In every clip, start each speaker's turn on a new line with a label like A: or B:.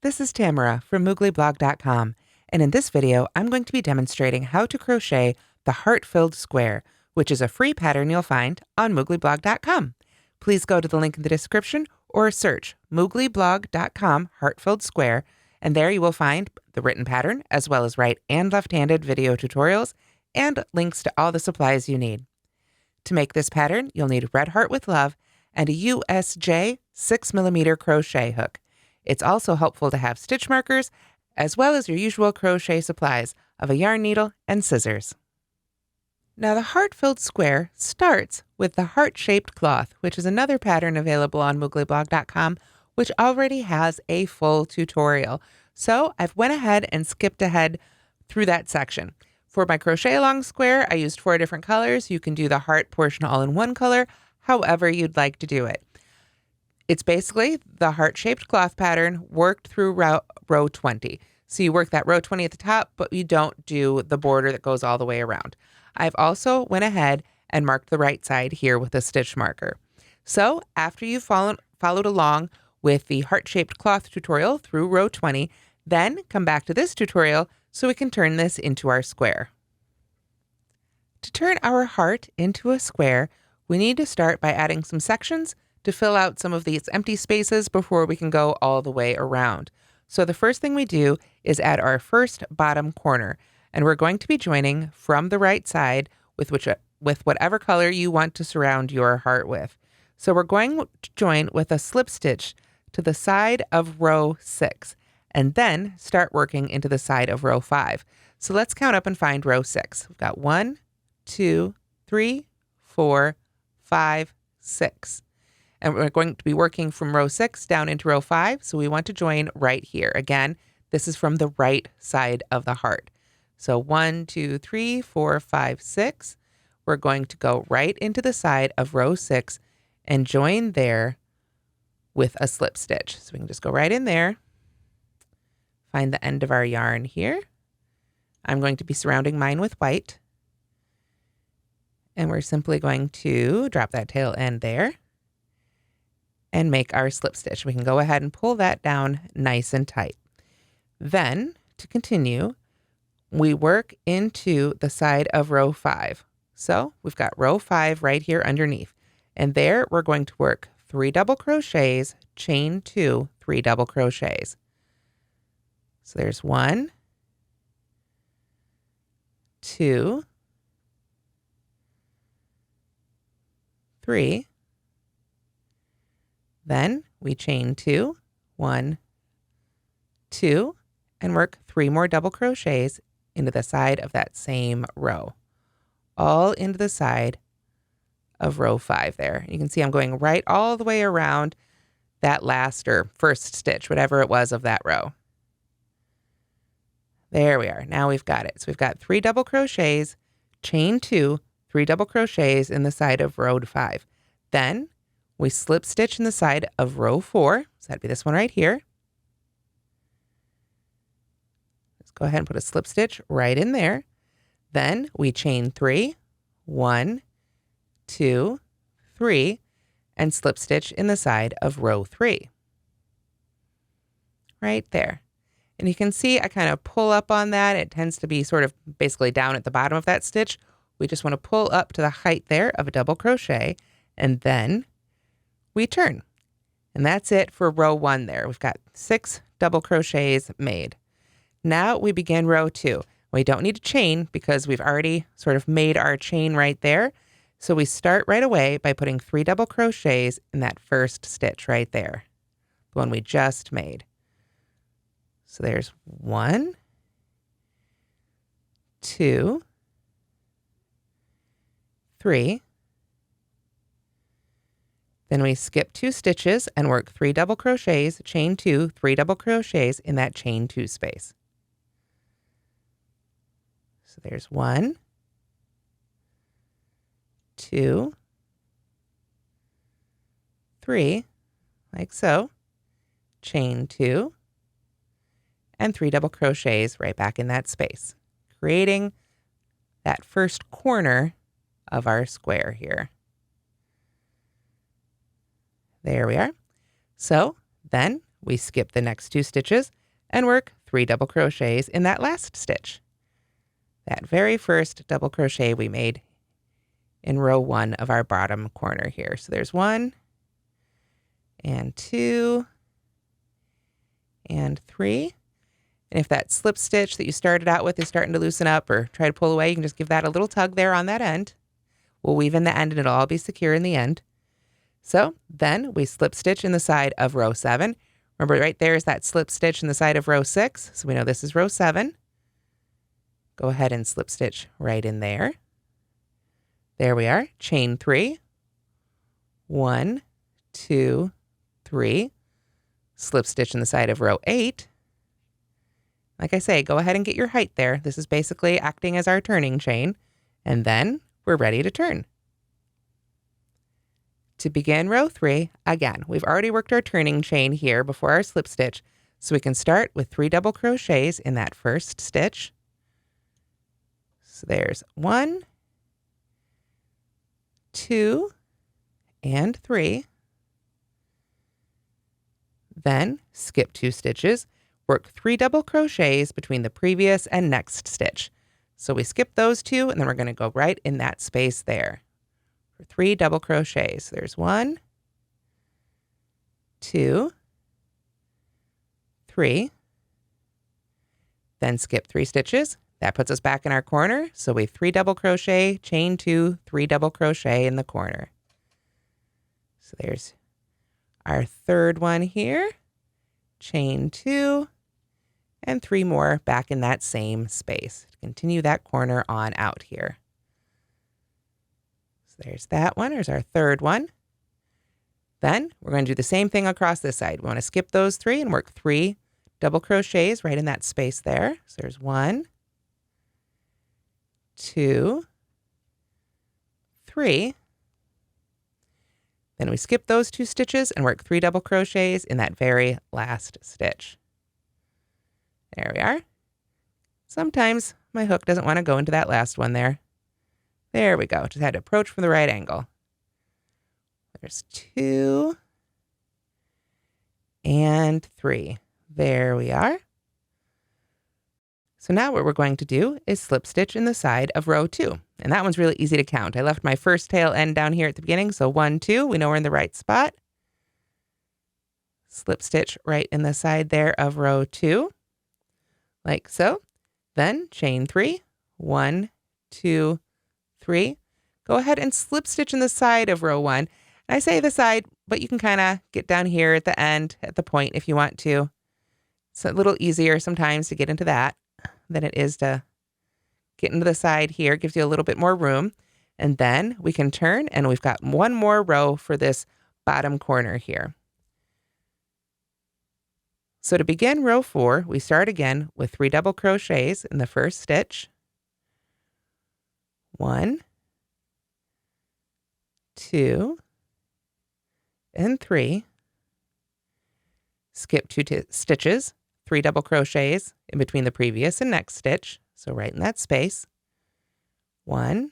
A: This is Tamara from MooglyBlog.com, and in this video, I'm going to be demonstrating how to crochet the heart-filled square, which is a free pattern you'll find on MooglyBlog.com. Please go to the link in the description or search MooglyBlog.com heart-filled square, and there you will find the written pattern as well as right and left-handed video tutorials and links to all the supplies you need. To make this pattern, you'll need red heart with love and a USJ 6mm crochet hook. It's also helpful to have stitch markers, as well as your usual crochet supplies of a yarn needle and scissors. Now the heart-filled square starts with the heart-shaped cloth, which is another pattern available on MooglyBlog.com, which already has a full tutorial. So I've went ahead and skipped ahead through that section. For my crochet along square, I used 4 different colors. You can do the heart portion all in one color, however you'd like to do it. It's basically the heart-shaped cloth pattern worked through row 20. So you work that row 20 at the top, but you don't do the border that goes all the way around. I've also went ahead and marked the right side here with a stitch marker. So after you've followed along with the heart-shaped cloth tutorial through row 20, then come back to this tutorial so we can turn this into our square. To turn our heart into a square, we need to start by adding some sections to fill out some of these empty spaces before we can go all the way around. So the first thing we do is add our first bottom corner, and we're going to be joining from the right side with whatever color you want to surround your heart with. So we're going to join with a slip stitch to the side of row 6, and then start working into the side of row 5. So let's count up and find row 6. We've got 1, 2, 3, 4, 5, 6. And we're going to be working from row 6 down into row 5. So we want to join right here. Again, this is from the right side of the heart. So 1, 2, 3, 4, 5, 6. We're going to go right into the side of row 6 and join there with a slip stitch. So we can just go right in there, find the end of our yarn here. I'm going to be surrounding mine with white. And we're simply going to drop that tail end there and make our slip stitch. We can go ahead and pull that down nice and tight. Then, to continue, we work into the side of row 5. So we've got row 5 right here underneath. And there we're going to work 3 double crochets, chain 2, 3 double crochets. So there's 1, 2, 3. Then we chain 2, 1, 2, and work 3 more double crochets into the side of that same row, all into the side of row 5 there. You can see I'm going right all the way around that last or first stitch, whatever it was of that row. There we are. Now we've got it. So we've got 3 double crochets, chain 2, 3 double crochets in the side of row 5. Then we slip stitch in the side of row 4. So that'd be this one right here. Let's go ahead and put a slip stitch right in there. Then we chain 3, 1, 2, 3, and slip stitch in the side of row 3. Right there. And you can see I kind of pull up on that. It tends to be sort of basically down at the bottom of that stitch. We just want to pull up to the height there of a double crochet, and then we turn. And that's it for row 1 there. We've got 6 double crochets made. Now we begin row 2. We don't need to chain because we've already sort of made our chain right there. So we start right away by putting 3 double crochets in that first stitch right there, the one we just made. So there's 1, 2, 3. Then we skip 2 stitches and work 3 double crochets, chain 2, 3 double crochets in that chain 2 space. So there's 1, 2, 3, like so, chain 2, and 3 double crochets right back in that space, creating that first corner of our square here. There we are. So then we skip the next 2 stitches and work 3 double crochets in that last stitch. That very first double crochet we made in row 1 of our bottom corner here. So there's 1 and 2 and 3. And if that slip stitch that you started out with is starting to loosen up or try to pull away, you can just give that a little tug there on that end. We'll weave in the end and it'll all be secure in the end. So then we slip stitch in the side of row 7. Remember, right there is that slip stitch in the side of row 6. So we know this is row 7. Go ahead and slip stitch right in there. There we are. Chain 3. 1, 2, 3. Slip stitch in the side of row 8. Like I say, go ahead and get your height there. This is basically acting as our turning chain. And then we're ready to turn. To begin row 3, again, we've already worked our turning chain here before our slip stitch, so we can start with 3 double crochets in that first stitch. So there's 1, 2, and 3. Then skip 2 stitches, work 3 double crochets between the previous and next stitch. So we skip those 2, and then we're going to go right in that space there. 3 double crochets. There's 1, 2, 3. Then skip 3 stitches. That puts us back in our corner. So we 3 double crochet, chain 2, 3 double crochet in the corner. So there's our third one here. Chain 2, and 3 more back in that same space. Continue that corner on out here. So there's that one. There's our third one. Then we're going to do the same thing across this side. We want to skip those 3 and work 3 double crochets right in that space there. So there's 1, 2, 3. Then we skip those 2 stitches and work 3 double crochets in that very last stitch. There we are. Sometimes my hook doesn't want to go into that last one there. There we go. Just had to approach from the right angle. There's 2 and 3. There we are. So now what we're going to do is slip stitch in the side of row 2. And that one's really easy to count. I left my first tail end down here at the beginning. So 1, 2, we know we're in the right spot. Slip stitch right in the side there of row 2, like so. Then chain 3, 1, 2, 3. Go ahead and slip stitch in the side of row 1. And I say the side, but you can kind of get down here at the end, at the point if you want to. It's a little easier sometimes to get into that than it is to get into the side here. It gives you a little bit more room. And then we can turn, and we've got one more row for this bottom corner here. So to begin row 4, we start again with 3 double crochets in the first stitch. 1, 2, and 3. Skip 2 stitches, 3 double crochets in between the previous and next stitch. So right in that space. 1,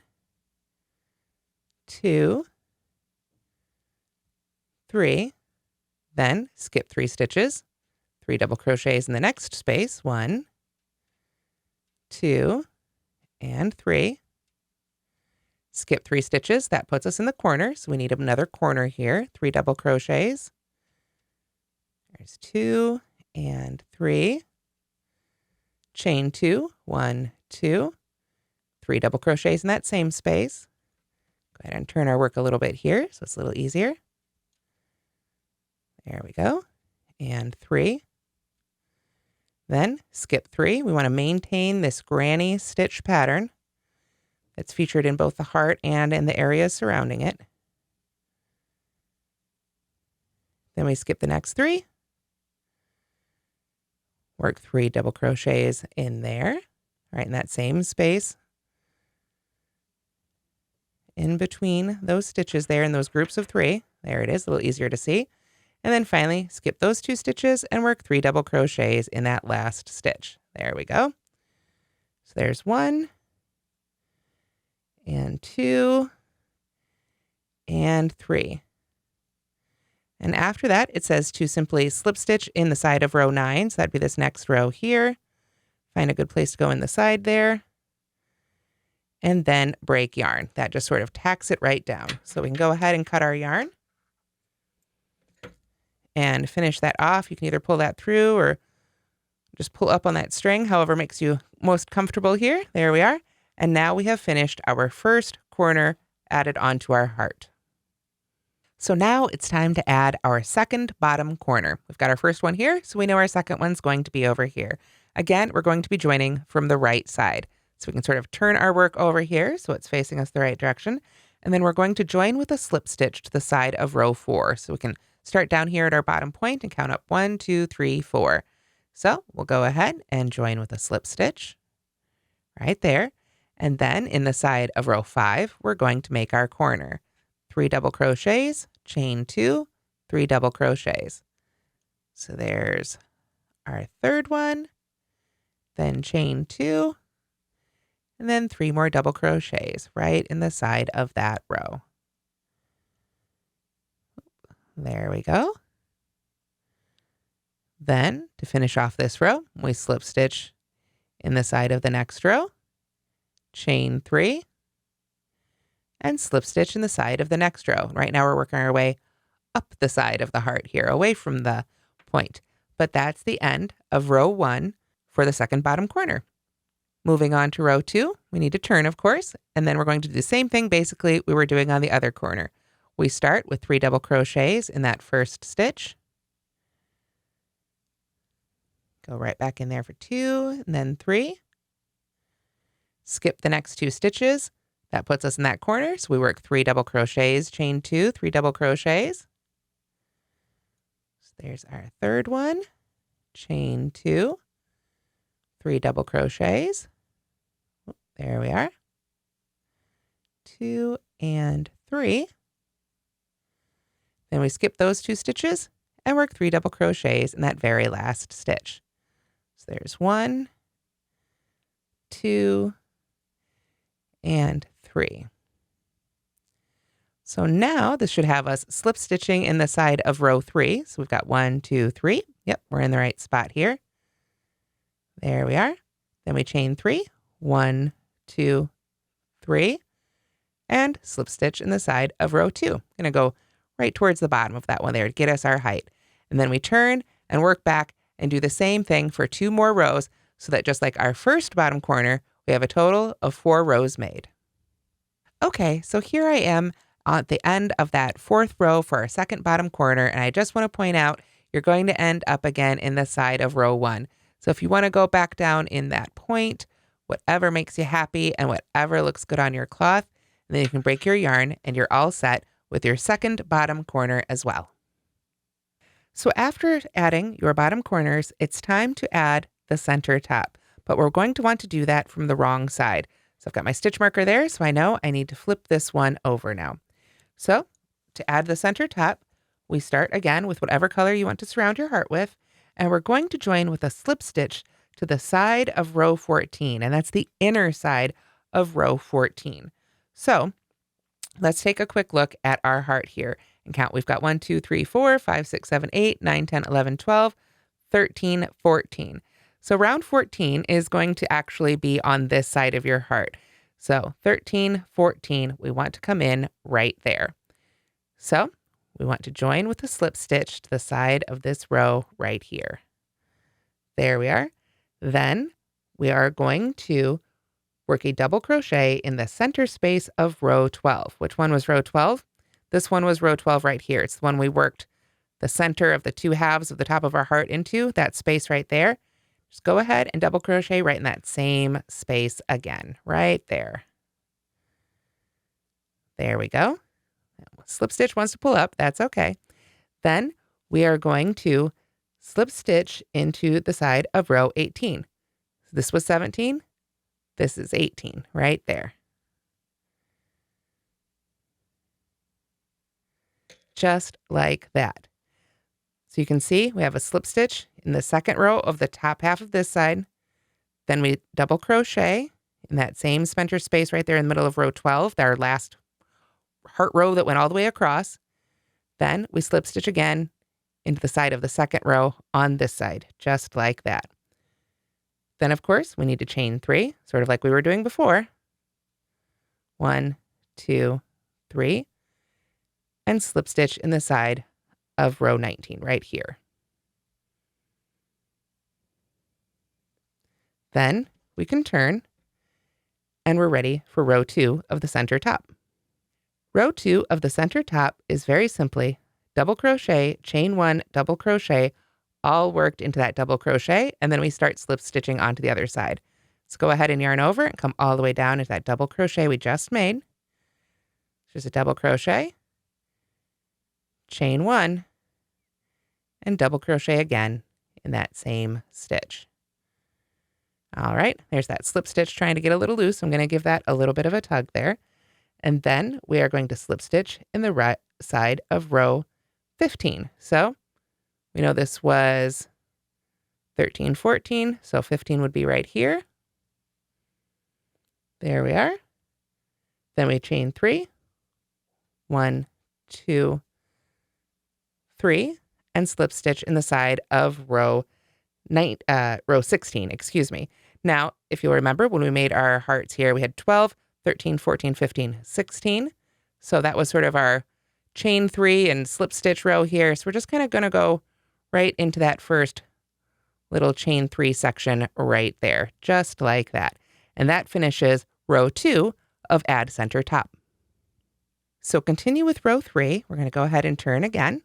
A: 2, 3. Then skip 3 stitches, 3 double crochets in the next space. 1, 2, and 3. Skip 3 stitches. That puts us in the corner. So we need another corner here. 3 double crochets. There's 2 and 3. Chain 2. 1, 2. 3 double crochets in that same space. Go ahead and turn our work a little bit here so it's a little easier. There we go. And 3. Then skip 3. We want to maintain this granny stitch pattern that's featured in both the heart and in the areas surrounding it. Then we skip the next 3. Work 3 double crochets in there, right in that same space. In between those stitches there in those groups of 3. There it is, a little easier to see. And then finally, skip those 2 stitches and work 3 double crochets in that last stitch. There we go. So there's 1, and 2, and 3. And after that, it says to simply slip stitch in the side of row 9. So that'd be this next row here. Find a good place to go in the side there. And then break yarn. That just sort of tacks it right down. So we can go ahead and cut our yarn and finish that off. You can either pull that through or just pull up on that string, however makes you most comfortable here. There we are. And now we have finished our first corner added onto our heart. So now it's time to add our second bottom corner. We've got our first one here, so we know our second one's going to be over here. Again, we're going to be joining from the right side. So we can sort of turn our work over here so it's facing us the right direction. And then we're going to join with a slip stitch to the side of row 4. So we can start down here at our bottom point and count up 1, 2, 3, 4. So we'll go ahead and join with a slip stitch right there. And then in the side of row 5, we're going to make our corner. 3 double crochets, chain 2, 3 double crochets. So there's our third one, then chain 2, and then 3 more double crochets right in the side of that row. There we go. Then to finish off this row, we slip stitch in the side of the next row, chain 3, and slip stitch in the side of the next row. Right now we're working our way up the side of the heart here, away from the point. But that's the end of row 1 for the second bottom corner. Moving on to row 2, we need to turn, of course, and then we're going to do the same thing basically we were doing on the other corner. We start with 3 double crochets in that first stitch. Go right back in there for 2, and then 3. Skip the next 2 stitches. That puts us in that corner, so we work 3 double crochets, chain 2, 3 double crochets. So there's our third one, chain 2, 3 double crochets. There we are. 2 and 3. Then we skip those 2 stitches and work 3 double crochets in that very last stitch. So there's 1, 2, and 3. So now this should have us slip stitching in the side of row 3. So we've got 1, 2, 3. Yep, we're in the right spot here. There we are. Then we chain 3, 1, 2, 3, and slip stitch in the side of row 2. I'm going to go right towards the bottom of that one there to get us our height. And then we turn and work back and do the same thing for 2 more rows so that just like our first bottom corner, we have a total of 4 rows made. Okay, so here I am at the end of that 4th row for our second bottom corner, and I just want to point out you're going to end up again in the side of row 1. So if you want to go back down in that point, whatever makes you happy and whatever looks good on your cloth, and then you can break your yarn and you're all set with your second bottom corner as well. So after adding your bottom corners, it's time to add the center top, but we're going to want to do that from the wrong side. So I've got my stitch marker there, so I know I need to flip this one over now. So to add the center top, we start again with whatever color you want to surround your heart with, and we're going to join with a slip stitch to the side of row 14, and that's the inner side of row 14. So let's take a quick look at our heart here and count. We've got 1, 2, 3, 4, 5, 6, 7, 8, 9, 10, 11, 12, 13, 14. So round 14 is going to actually be on this side of your heart. So 13, 14, we want to come in right there. So we want to join with a slip stitch to the side of this row right here. There we are. Then we are going to work a double crochet in the center space of row 12. Which one was row 12? This one was row 12 right here. It's the one we worked the center of the 2 halves of the top of our heart into, that space right there. Just go ahead and double crochet right in that same space again, right there. There we go. Slip stitch wants to pull up, that's okay. Then we are going to slip stitch into the side of row 18. This was 17. This is 18 right there. Just like that. So you can see we have a slip stitch in the second row of the top half of this side. Then we double crochet in that same center space right there in the middle of row 12, our last heart row that went all the way across. Then we slip stitch again into the side of the second row on this side, just like that. Then, of course, we need to chain 3, sort of like we were doing before. 1, 2, 3, and slip stitch in the side of row 19 right here. Then we can turn, and we're ready for row 2 of the center top. Row 2 of the center top is very simply double crochet, chain 1, double crochet, all worked into that double crochet, and then we start slip stitching onto the other side. Let's go ahead and yarn over and come all the way down into that double crochet we just made. Just a double crochet, chain 1, and double crochet again in that same stitch. All right, there's that slip stitch trying to get a little loose. I'm going to give that a little bit of a tug there. And then we are going to slip stitch in the right side of row 15. So we know this was 13, 14, so 15 would be right here. There we are. Then we chain 3, 1, 2, 3, and slip stitch in the side of row 16, excuse me. Now, if you'll remember, when we made our hearts here, we had 12, 13, 14, 15, 16. So that was sort of our chain 3 and slip stitch row here. So we're just kind of going to go right into that first little chain 3 section right there, just like that. And that finishes row 2 of add center top. So continue with row 3. We're going to go ahead and turn again.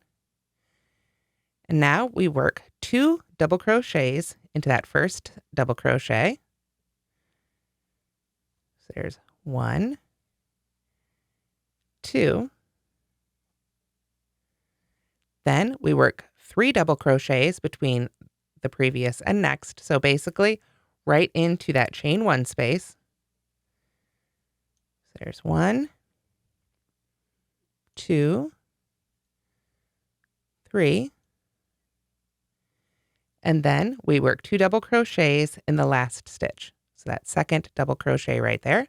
A: And now we work 2 double crochets into that first double crochet. So there's 1, 2. Then we work 3 double crochets between the previous and next. So basically right into that chain 1 space. So there's 1, 2, 3. And then we work 2 double crochets in the last stitch. So that second double crochet right there.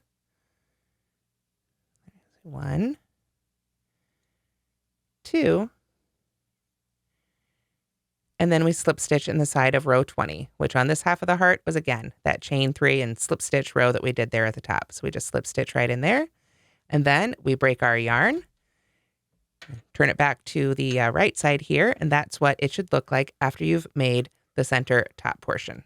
A: 1, 2. And then we slip stitch in the side of row 20, which on this half of the heart was, again, that chain 3 and slip stitch row that we did there at the top. So we just slip stitch right in there. And then we break our yarn, turn it back to the right side here, and that's what it should look like after you've made the center top portion.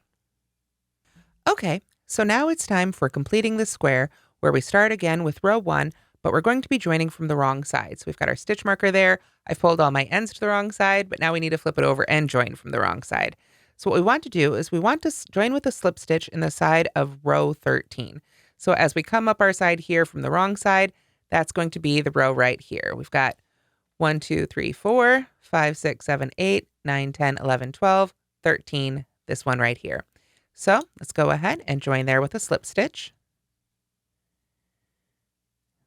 A: Okay, so now it's time for completing the square, where we start again with row 1, but we're going to be joining from the wrong side. So we've got our stitch marker there. I've pulled all my ends to the wrong side, but now we need to flip it over and join from the wrong side. So what we want to do is we want to join with a slip stitch in the side of row 13. So as we come up our side here from the wrong side, that's going to be the row right here. We've got 1, 2, 3, 4, 5, 6, 7, 8, 9, 10, 11, 12, 13, this one right here. So let's go ahead and join there with a slip stitch.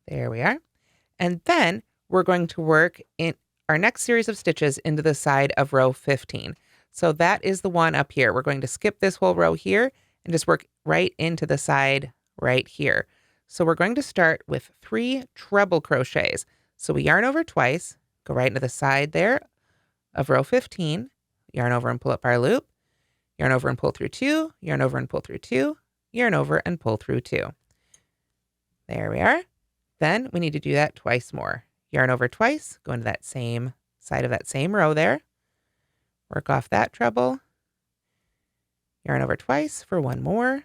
A: There we are. And then we're going to work in our next series of stitches into the side of row 15. So that is the one up here. We're going to skip this whole row here and just work right into the side right here. So we're going to start with 3 treble crochets. So we yarn over twice, go right into the side there of row 15, yarn over and pull up our loop, yarn over and pull through 2, yarn over and pull through 2, yarn over and pull through 2. There we are. Then we need to do that twice more. Yarn over twice, go into that same side of that same row there, work off that treble, yarn over twice for 1 more.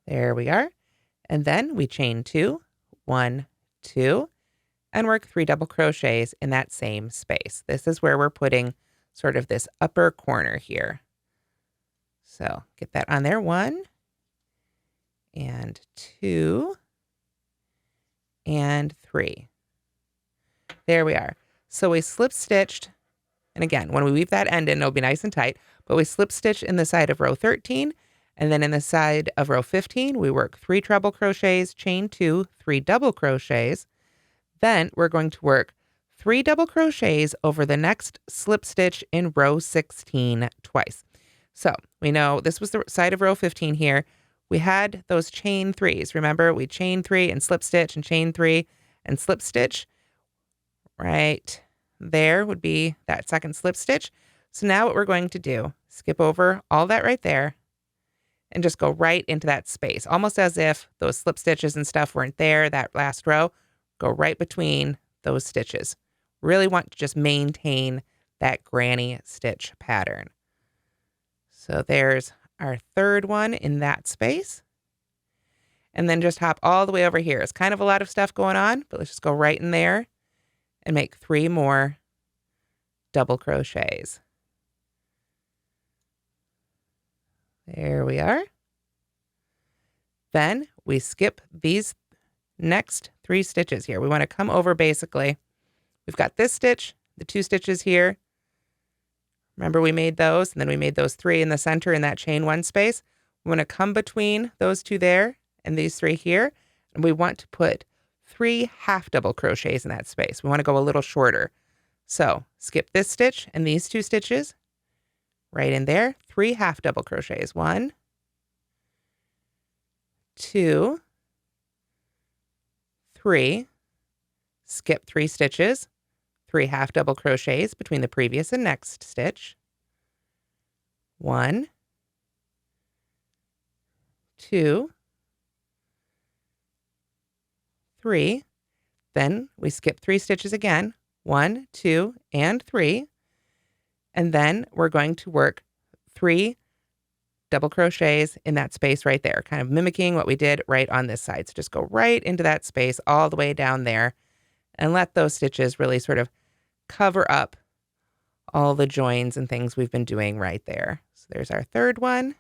A: There we are. And then we chain 2, 1, 2, and work 3 double crochets in that same space. This is where we're putting sort of this upper corner here. So get that on there, 1 and 2 and 3. There we are. So we slip stitched, and again, when we weave that end in, it'll be nice and tight, but we slip stitch in the side of row 13, and then in the side of row 15, we work 3 treble crochets, chain 2, 3 double crochets. Then we're going to work 3 double crochets over the next slip stitch in row 16 twice. So we know this was the side of row 15 here. We had those chain 3s. Remember, we chain 3 and slip stitch and chain 3 and slip stitch. right there would be that second slip stitch. So now what we're going to do, skip over all that right there and just go right into that space, almost as if those slip stitches and stuff weren't there, that last row. Go right between those stitches. Really want to just maintain that granny stitch pattern. So there's our third one in that space. And then just hop all the way over here. It's kind of a lot of stuff going on, but let's just go right in there and make 3 more double crochets. There we are. Then we skip these next 3 stitches here. We want to come over basically. We've got this stitch, the 2 stitches here. Remember we made those, and then we made those 3 in the center in that chain 1 space. We want to come between those 2 there and these 3 here, and we want to put 3 half double crochets in that space. We want to go a little shorter. So skip this stitch and these 2 stitches right in there, 3 half double crochets. 1, 2, 3, skip 3 stitches, 3 half double crochets between the previous and next stitch. 1, 2, 3. Then we skip 3 stitches again, 1, 2, and 3. And then we're going to work 3 double crochets in that space right there, kind of mimicking what we did right on this side. So just go right into that space all the way down there and let those stitches really sort of cover up all the joins and things we've been doing right there. So there's our third one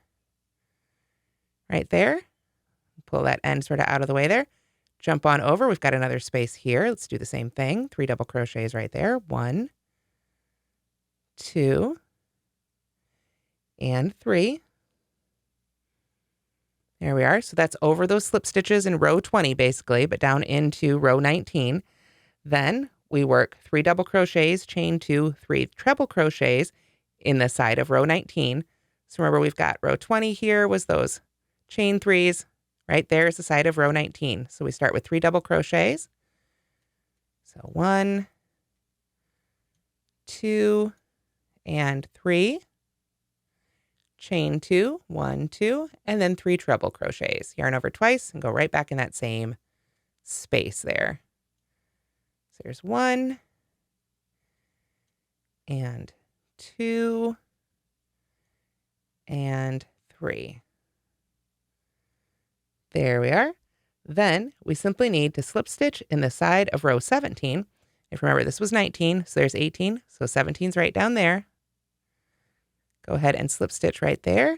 A: right there. Pull that end sort of out of the way there. Jump on over. We've got another space here. Let's do the same thing. 3 double crochets right there. 1, 2, and 3. There we are. So that's over those slip stitches in row 20 basically, but down into row 19. Then we work 3 double crochets, chain 2, 3 treble crochets in the side of row 19. So remember we've got row 20 here was those chain 3s. Right there is the side of row 19. So we start with 3 double crochets. So 1, 2, and 3. Chain 2, 1, 2, and then 3 treble crochets. Yarn over twice and go right back in that same space there. So there's 1 and 2 and 3. There we are. Then we simply need to slip stitch in the side of row 17. If you remember, this was 19, so there's 18, so 17's right down there. Go ahead and slip stitch right there,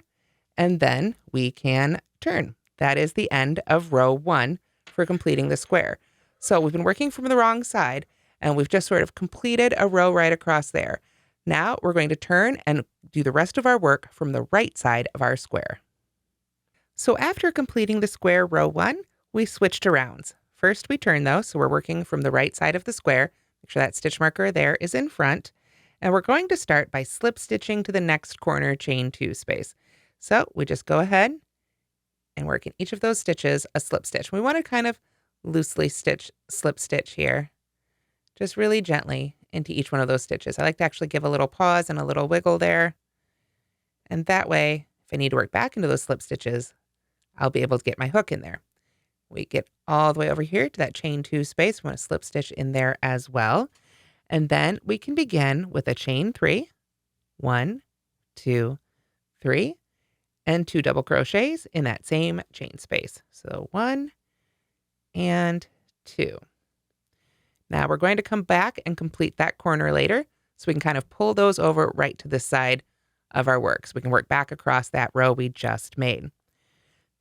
A: and then we can turn. That is the end of row 1 for completing the square. So we've been working from the wrong side, and we've just sort of completed a row right across there. Now we're going to turn and do the rest of our work from the right side of our square. So after completing the square row 1, we switched around. First we turn though, so we're working from the right side of the square. Make sure that stitch marker there is in front. And we're going to start by slip stitching to the next corner chain 2 space. So we just go ahead and work in each of those stitches a slip stitch. We want to kind of loosely slip stitch here, just really gently into each one of those stitches. I like to actually give a little pause and a little wiggle there. And that way, if I need to work back into those slip stitches, I'll be able to get my hook in there. We get all the way over here to that chain 2 space. We want to slip stitch in there as well. And then we can begin with a chain 3, 1, 2, 3, and 2 double crochets in that same chain space. So 1 and 2. Now we're going to come back and complete that corner later, so we can kind of pull those over right to the side of our work. So we can work back across that row we just made.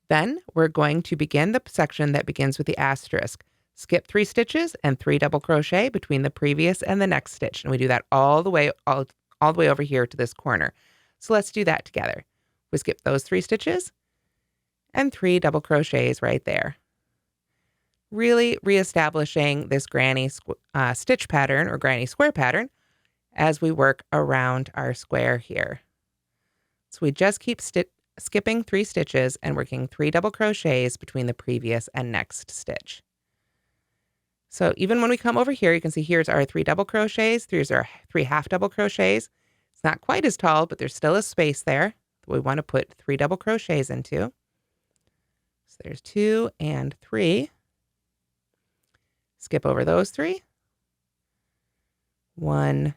A: Then we're going to begin the section that begins with the asterisk. Skip 3 stitches and 3 double crochet between the previous and the next stitch. And we do that all the way over here to this corner. So let's do that together. We skip those 3 stitches and 3 double crochets right there. Really reestablishing this granny stitch pattern or granny square pattern as we work around our square here. So we just keep skipping 3 stitches and working 3 double crochets between the previous and next stitch. So even when we come over here, you can see here's our 3 double crochets, here's our 3 half double crochets. It's not quite as tall, but there's still a space there that we want to put 3 double crochets into. So there's 2 and 3. Skip over those 3. 1,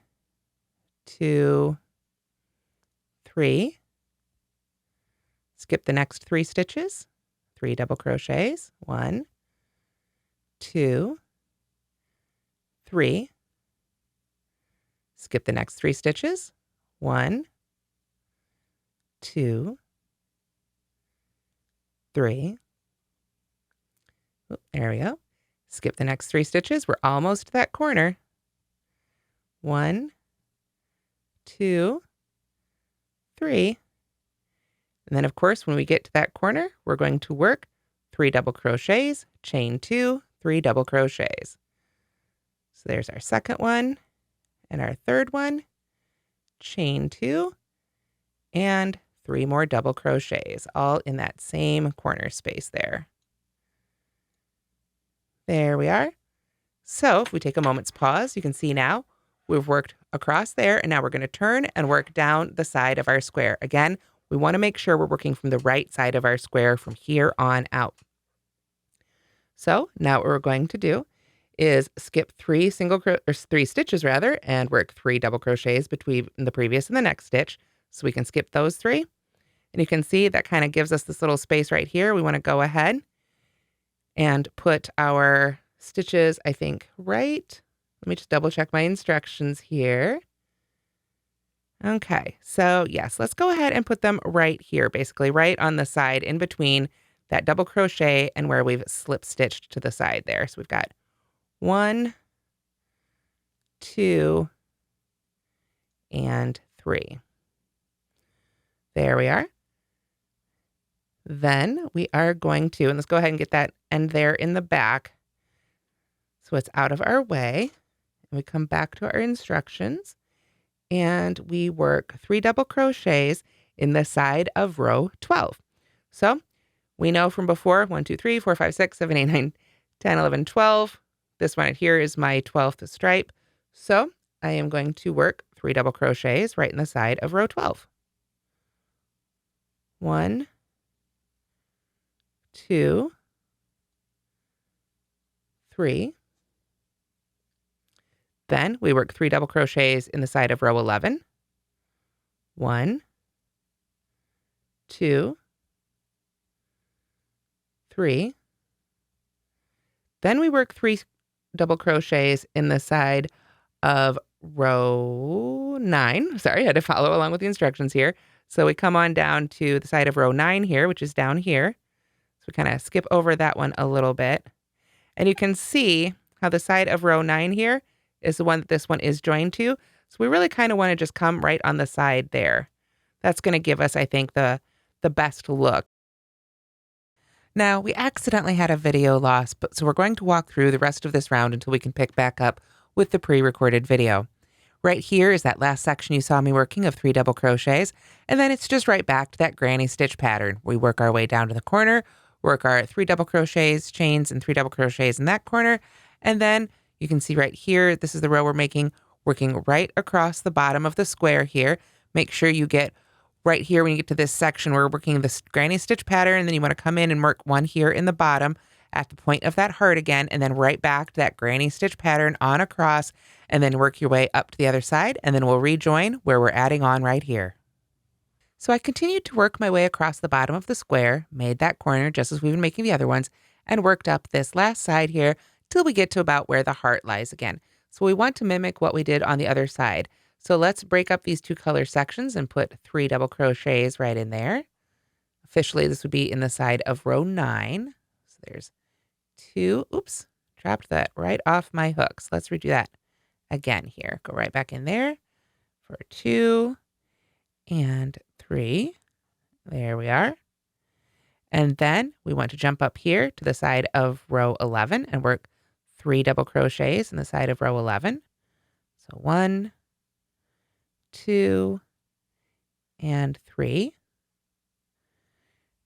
A: 2, 3. Skip the next 3 stitches, 3 double crochets, 1, 2, 3. Skip the next 3 stitches, 1, 2, 3. Oop, there we go. Skip the next 3 stitches. We're almost to that corner. 1, 2, 3. And then, of course, when we get to that corner, we're going to work 3 double crochets, chain 2, 3 double crochets. So there's our second one and our third one, chain 2, and 3 more double crochets, all in that same corner space there. There we are. So if we take a moment's pause, you can see now we've worked across there, and now we're going to turn and work down the side of our square. Again, we want to make sure we're working from the right side of our square from here on out. So now what we're going to do is skip 3 stitches rather, and work 3 double crochets between the previous and the next stitch. So we can skip those 3. And you can see that kind of gives us this little space right here. We want to go ahead and put our stitches, I think, right. Let me just double check my instructions here. Okay, so yes, let's go ahead and put them right here, basically right on the side in between that double crochet and where we've slip stitched to the side there. So we've got 1, 2, and 3. There we are. Then we are going to, and let's go ahead and get that end there in the back so it's out of our way. And we come back to our instructions and we work 3 double crochets in the side of row 12. So we know from before 1, 2, 3, 4, 5, 6, 7, 8, 9, 10, 11, 12. This one right here is my 12th stripe. So I am going to work 3 double crochets right in the side of row 12. 1, 2, 3. Then we work 3 double crochets in the side of row 11. 1, 2, 3. Then we work 3 double crochets in the side of row 9. Sorry, I had to follow along with the instructions here. So we come on down to the side of row 9 here, which is down here. So we kind of skip over that one a little bit. And you can see how the side of row 9 here is the one that this one is joined to. So we really kind of want to just come right on the side there. That's going to give us, I think, the best look. Now, we accidentally had a video loss, so we're going to walk through the rest of this round until we can pick back up with the pre-recorded video. Right here is that last section you saw me working of 3 double crochets, and then it's just right back to that granny stitch pattern. We work our way down to the corner, work our 3 double crochets, chains, and 3 double crochets in that corner, and then you can see right here, this is the row we're making, working right across the bottom of the square here. Make sure you get right here when you get to this section, we're working this granny stitch pattern, and then you want to come in and work one here in the bottom at the point of that heart again, and then right back to that granny stitch pattern on across, and then work your way up to the other side, and then we'll rejoin where we're adding on right here. So I continued to work my way across the bottom of the square, made that corner just as we've been making the other ones, and worked up this last side here till we get to about where the heart lies again. So we want to mimic what we did on the other side. So let's break up these 2 color sections and put 3 double crochets right in there. Officially, this would be in the side of row 9. So there's 2. Oops, dropped that right off my hook. So let's redo that again here. Go right back in there for 2 and 3. There we are. And then we want to jump up here to the side of row 11 and work 3 double crochets in the side of row 11. So 1, 2, and 3.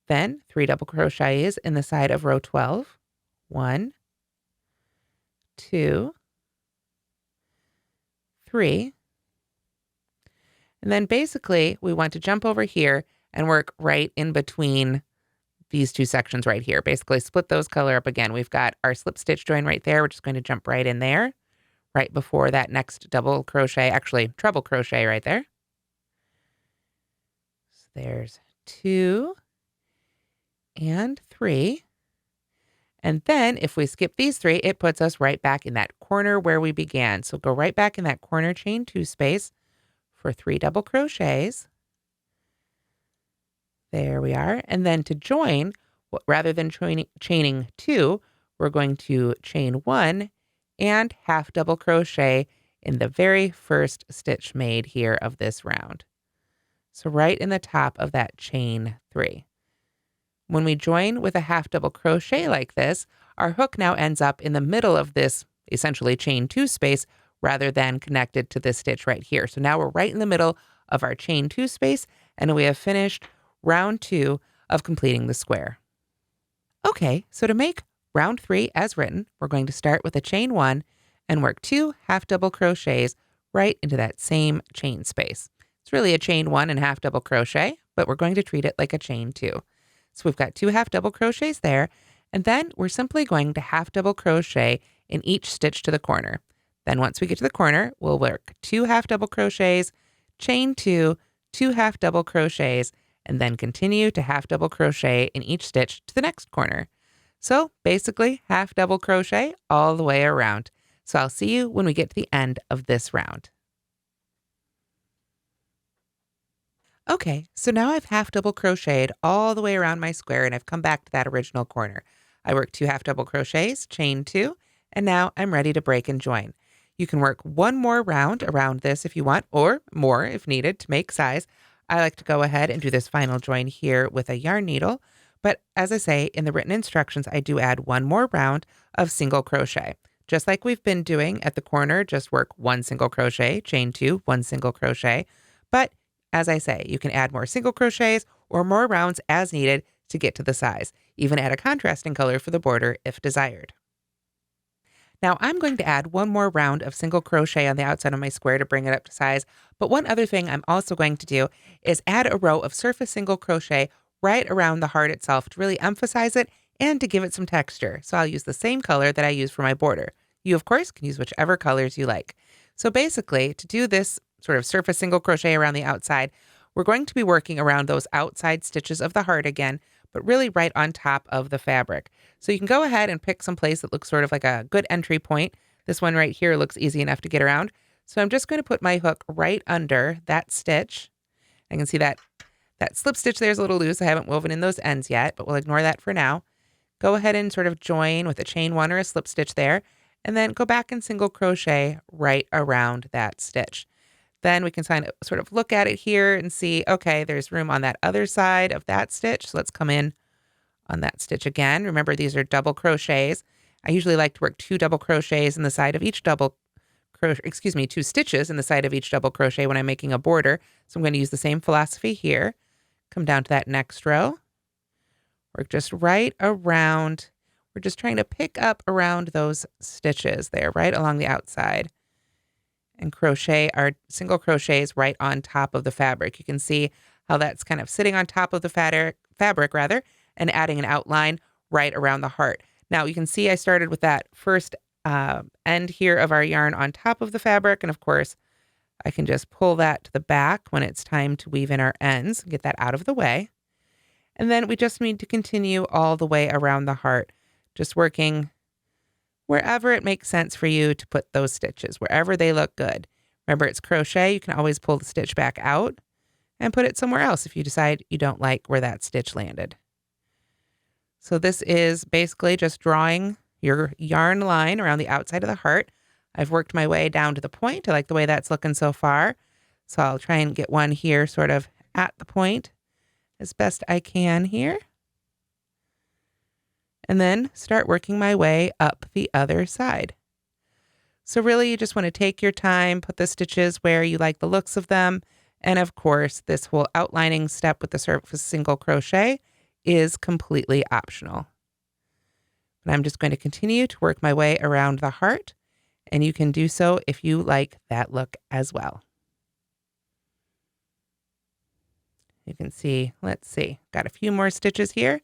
A: Then 3 double crochets in the side of row 12. 1, 2, 3. And then basically we want to jump over here and work right in between these two sections right here. Basically split those color up again. We've got our slip stitch join right there. We're just going to jump right in there, right before that next double crochet, actually treble crochet right there. So there's 2 and 3. And then if we skip these 3, it puts us right back in that corner where we began. So go right back in that corner chain 2 space for 3 double crochets. There we are. And then to join, rather than chaining 2, we're going to chain 1 and half double crochet in the very first stitch made here of this round. So right in the top of that chain 3. When we join with a half double crochet like this, our hook now ends up in the middle of this essentially chain 2 space rather than connected to this stitch right here. So now we're right in the middle of our chain 2 space, and we have finished round 2 of completing the square. Okay, so to make round 3 as written, we're going to start with a chain 1 and work 2 half double crochets right into that same chain space. It's really a chain 1 and half double crochet, but we're going to treat it like a chain 2. So we've got 2 half double crochets there, and then we're simply going to half double crochet in each stitch to the corner. Then once we get to the corner, we'll work 2 half double crochets, chain 2, 2 half double crochets, and then continue to half double crochet in each stitch to the next corner. So basically half double crochet all the way around. So I'll see you when we get to the end of this round. Okay, so now I've half double crocheted all the way around my square, and I've come back to that original corner. I worked 2 half double crochets, chain 2, and now I'm ready to break and join. You can work one more round around this if you want, or more if needed to make size. I like to go ahead and do this final join here with a yarn needle, but as I say, in the written instructions, I do add one more round of single crochet. Just like we've been doing at the corner, just work 1 single crochet, chain 2, 1 single crochet. But as I say, you can add more single crochets or more rounds as needed to get to the size. Even add a contrasting color for the border if desired. Now I'm going to add one more round of single crochet on the outside of my square to bring it up to size. But one other thing I'm also going to do is add a row of surface single crochet right around the heart itself to really emphasize it and to give it some texture. So I'll use the same color that I use for my border. You, of course, can use whichever colors you like. So basically, to do this sort of surface single crochet around the outside, we're going to be working around those outside stitches of the heart again, but really right on top of the fabric. So you can go ahead and pick some place that looks sort of like a good entry point. This one right here looks easy enough to get around. So I'm just going to put my hook right under that stitch. I can see that slip stitch there is a little loose. I haven't woven in those ends yet, but we'll ignore that for now. Go ahead and sort of join with a chain 1 or a slip stitch there, and then go back and single crochet right around that stitch. Then we can sort of look at it here and see, okay, there's room on that other side of that stitch. So let's come in on that stitch again. Remember, these are double crochets. I usually like to work 2 double crochets in the side of each 2 stitches in the side of each double crochet when I'm making a border. So I'm going to use the same philosophy here. Come down to that next row. Work just right around. We're just trying to pick up around those stitches there, right along the outside. And crochet our single crochets right on top of the fabric. You can see how that's kind of sitting on top of the fabric and adding an outline right around the heart. Now you can see I started with that first end here of our yarn on top of the fabric, and of course I can just pull that to the back when it's time to weave in our ends, get that out of the way. And then we just need to continue all the way around the heart, just working wherever it makes sense for you to put those stitches, wherever they look good. Remember, it's crochet. You can always pull the stitch back out and put it somewhere else if you decide you don't like where that stitch landed. So this is basically just drawing your yarn line around the outside of the heart. I've worked my way down to the point. I like the way that's looking so far. So I'll try and get one here sort of at the point as best I can here. And then start working my way up the other side. So really you just want to take your time, put the stitches where you like the looks of them. And of course, this whole outlining step with the surface single crochet is completely optional. And I'm just going to continue to work my way around the heart, and you can do so if you like that look as well. You can see, let's see, got a few more stitches here.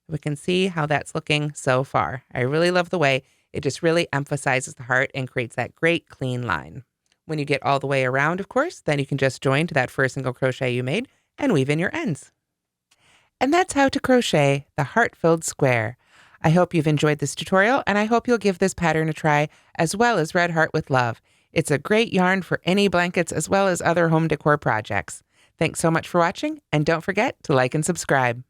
A: We can see how that's looking so far. I really love the way it just really emphasizes the heart and creates that great clean line. When you get all the way around, of course, then you can just join to that first single crochet you made and weave in your ends. And that's how to crochet the heart-filled square. I hope you've enjoyed this tutorial, and I hope you'll give this pattern a try, as well as Red Heart with Love. It's a great yarn for any blankets as well as other home decor projects. Thanks so much for watching, and don't forget to like and subscribe.